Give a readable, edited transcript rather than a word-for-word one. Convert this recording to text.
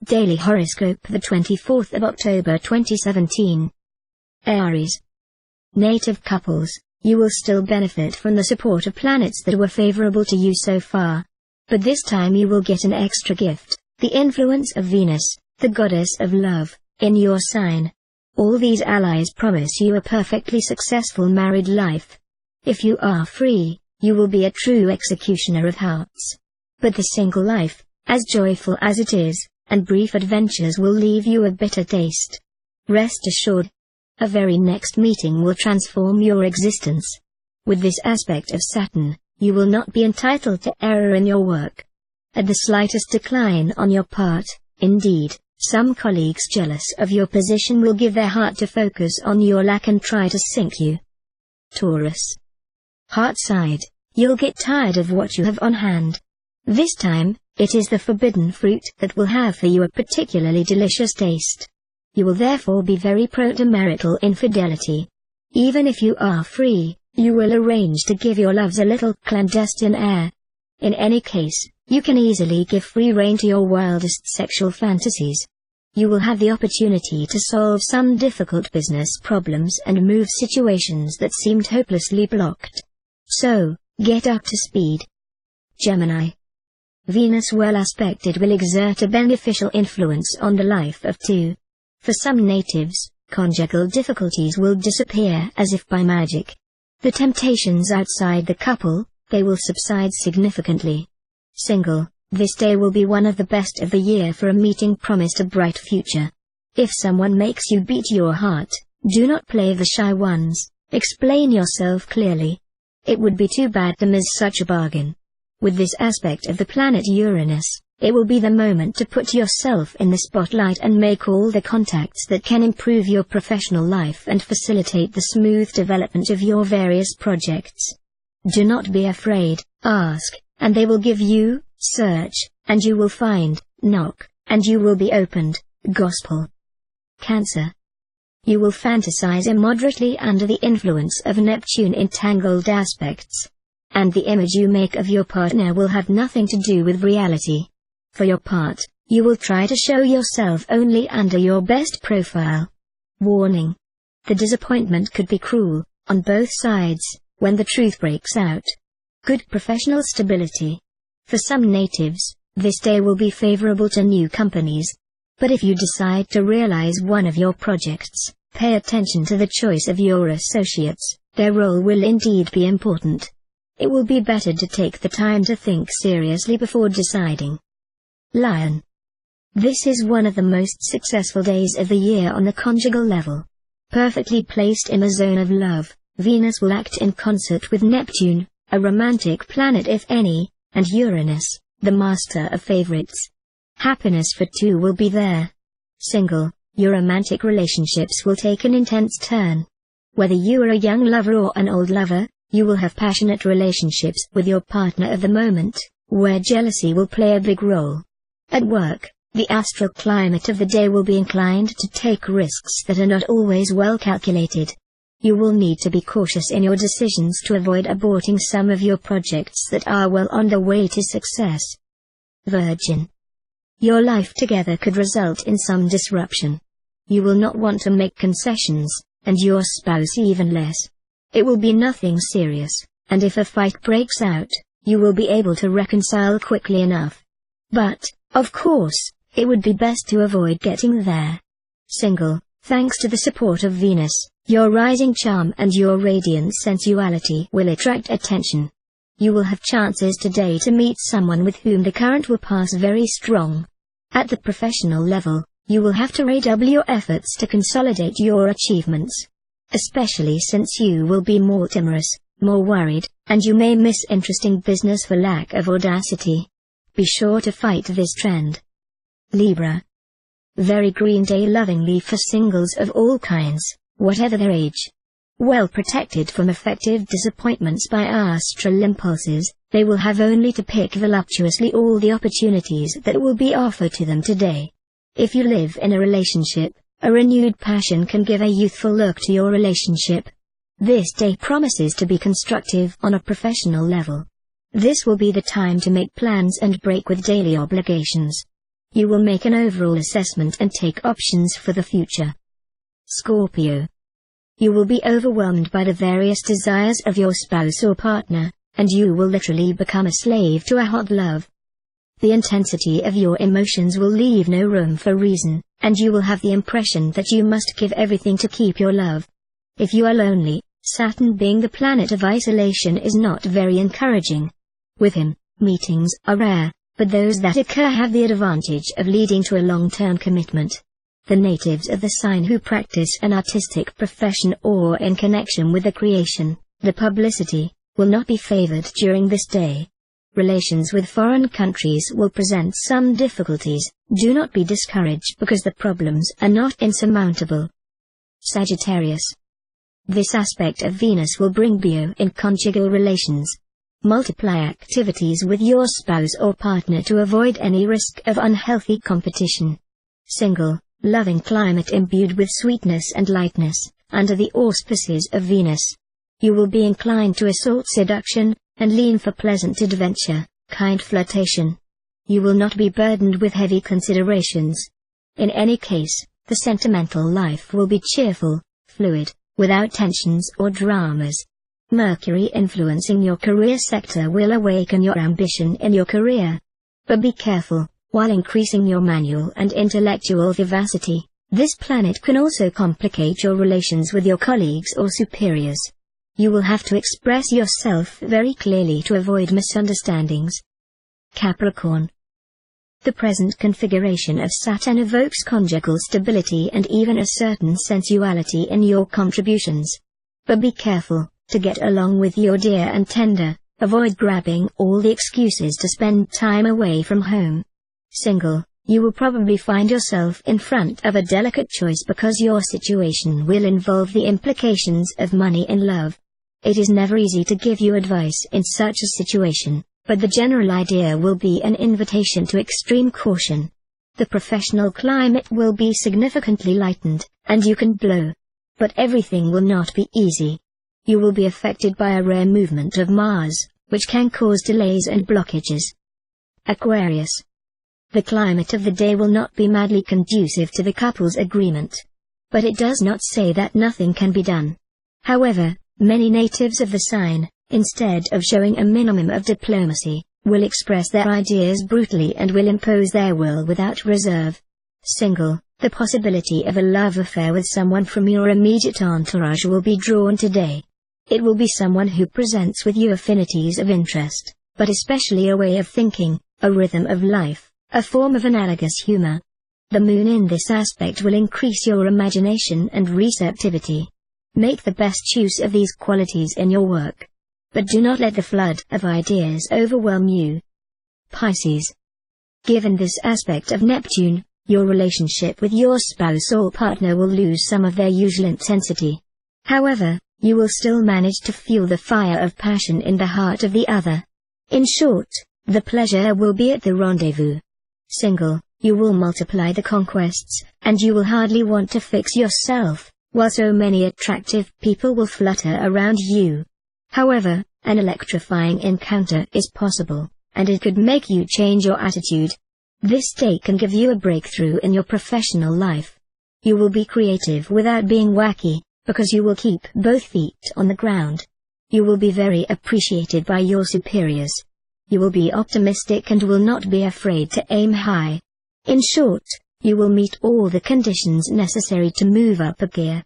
Daily Horoscope, the 24th of October 2017. Aries. Native couples, you will still benefit from the support of planets that were favorable to you so far. But this time you will get an extra gift, the influence of Venus, the goddess of love, in your sign. All these allies promise you a perfectly successful married life. If you are free, you will be a true executioner of hearts. But the single life, as joyful as it is, and brief adventures will leave you a bitter taste. Rest assured, a very next meeting will transform your existence. With this aspect of Saturn, you will not be entitled to error in your work. At the slightest decline on your part, indeed, some colleagues jealous of your position will give their heart to focus on your lack and try to sink you. Taurus. Heart side, you'll get tired of what you have on hand. This time, it is the forbidden fruit that will have for you a particularly delicious taste. You will therefore be very prone to marital infidelity. Even if you are free, you will arrange to give your loves a little clandestine air. In any case, you can easily give free rein to your wildest sexual fantasies. You will have the opportunity to solve some difficult business problems and move situations that seemed hopelessly blocked. So, get up to speed. Gemini. Venus well aspected will exert a beneficial influence on the life of two. For some natives, conjugal difficulties will disappear as if by magic. The temptations outside the couple, they will subside significantly. Single, this day will be one of the best of the year for a meeting promised a bright future. If someone makes you beat your heart, do not play the shy ones, explain yourself clearly. It would be too bad to miss such a bargain. With this aspect of the planet Uranus, it will be the moment to put yourself in the spotlight and make all the contacts that can improve your professional life and facilitate the smooth development of your various projects. Do not be afraid, ask, and they will give you, search, and you will find, knock, and you will be opened, gospel. Cancer. You will fantasize immoderately under the influence of Neptune entangled aspects. And the image you make of your partner will have nothing to do with reality. For your part, you will try to show yourself only under your best profile. Warning. The disappointment could be cruel, on both sides, when the truth breaks out. Good professional stability. For some natives, this day will be favorable to new companies. But if you decide to realize one of your projects, pay attention to the choice of your associates, their role will indeed be important. It will be better to take the time to think seriously before deciding. Lion. This is one of the most successful days of the year on the conjugal level. Perfectly placed in the zone of love, Venus will act in concert with Neptune, a romantic planet if any, and Uranus, the master of favorites. Happiness for two will be there. Single, your romantic relationships will take an intense turn. Whether you are a young lover or an old lover, you will have passionate relationships with your partner of the moment, where jealousy will play a big role. At work, the astral climate of the day will be inclined to take risks that are not always well calculated. You will need to be cautious in your decisions to avoid aborting some of your projects that are well on the way to success. Virgin. Your life together could result in some disruption. You will not want to make concessions, and your spouse even less. It will be nothing serious, and if a fight breaks out, you will be able to reconcile quickly enough. But, of course, it would be best to avoid getting there. Single, thanks to the support of Venus, your rising charm and your radiant sensuality will attract attention. You will have chances today to meet someone with whom the current will pass very strong. At the professional level, you will have to redouble your efforts to consolidate your achievements. Especially since you will be more timorous, more worried, and you may miss interesting business for lack of audacity. Be sure to fight this trend. Libra. Very green day lovingly for singles of all kinds, whatever their age. Well protected from effective disappointments by astral impulses, they will have only to pick voluptuously all the opportunities that will be offered to them today. If you live in a relationship, a renewed passion can give a youthful look to your relationship. This day promises to be constructive on a professional level. This will be the time to make plans and break with daily obligations. You will make an overall assessment and take options for the future. Scorpio. You will be overwhelmed by the various desires of your spouse or partner, and you will literally become a slave to a hot love. The intensity of your emotions will leave no room for reason, and you will have the impression that you must give everything to keep your love. If you are lonely, Saturn being the planet of isolation is not very encouraging. With him, meetings are rare, but those that occur have the advantage of leading to a long-term commitment. The natives of the sign who practice an artistic profession or in connection with the creation, the publicity, will not be favored during this day. Relations with foreign countries will present some difficulties. Do not be discouraged because the problems are not insurmountable. Sagittarius. This aspect of Venus will bring you in conjugal relations. Multiply activities with your spouse or partner to avoid any risk of unhealthy competition. Single, loving climate imbued with sweetness and lightness, under the auspices of Venus. You will be inclined to assault seduction, and lean for pleasant adventure, kind flirtation. You will not be burdened with heavy considerations. In any case, the sentimental life will be cheerful, fluid, without tensions or dramas. Mercury influencing your career sector will awaken your ambition in your career. But be careful, while increasing your manual and intellectual vivacity, this planet can also complicate your relations with your colleagues or superiors. You will have to express yourself very clearly to avoid misunderstandings. Capricorn. The present configuration of Saturn evokes conjugal stability and even a certain sensuality in your contributions. But be careful, to get along with your dear and tender, avoid grabbing all the excuses to spend time away from home. Single, you will probably find yourself in front of a delicate choice because your situation will involve the implications of money in love. It is never easy to give you advice in such a situation, but the general idea will be an invitation to extreme caution. The professional climate will be significantly lightened, and you can blow. But everything will not be easy. You will be affected by a rare movement of Mars, which can cause delays and blockages. Aquarius. The climate of the day will not be madly conducive to the couple's agreement. But it does not say that nothing can be done. However, many natives of the sign, instead of showing a minimum of diplomacy, will express their ideas brutally and will impose their will without reserve. Single, the possibility of a love affair with someone from your immediate entourage will be drawn today. It will be someone who presents with you affinities of interest, but especially a way of thinking, a rhythm of life, a form of analogous humor. The moon in this aspect will increase your imagination and receptivity. Make the best use of these qualities in your work. But do not let the flood of ideas overwhelm you. Pisces. Given this aspect of Neptune, your relationship with your spouse or partner will lose some of their usual intensity. However, you will still manage to fuel the fire of passion in the heart of the other. In short, the pleasure will be at the rendezvous. Single, you will multiply the conquests, and you will hardly want to fix yourself, while so many attractive people will flutter around you. However, an electrifying encounter is possible, and it could make you change your attitude. This day can give you a breakthrough in your professional life. You will be creative without being wacky, because you will keep both feet on the ground. You will be very appreciated by your superiors. You will be optimistic and will not be afraid to aim high. In short, you will meet all the conditions necessary to move up a gear.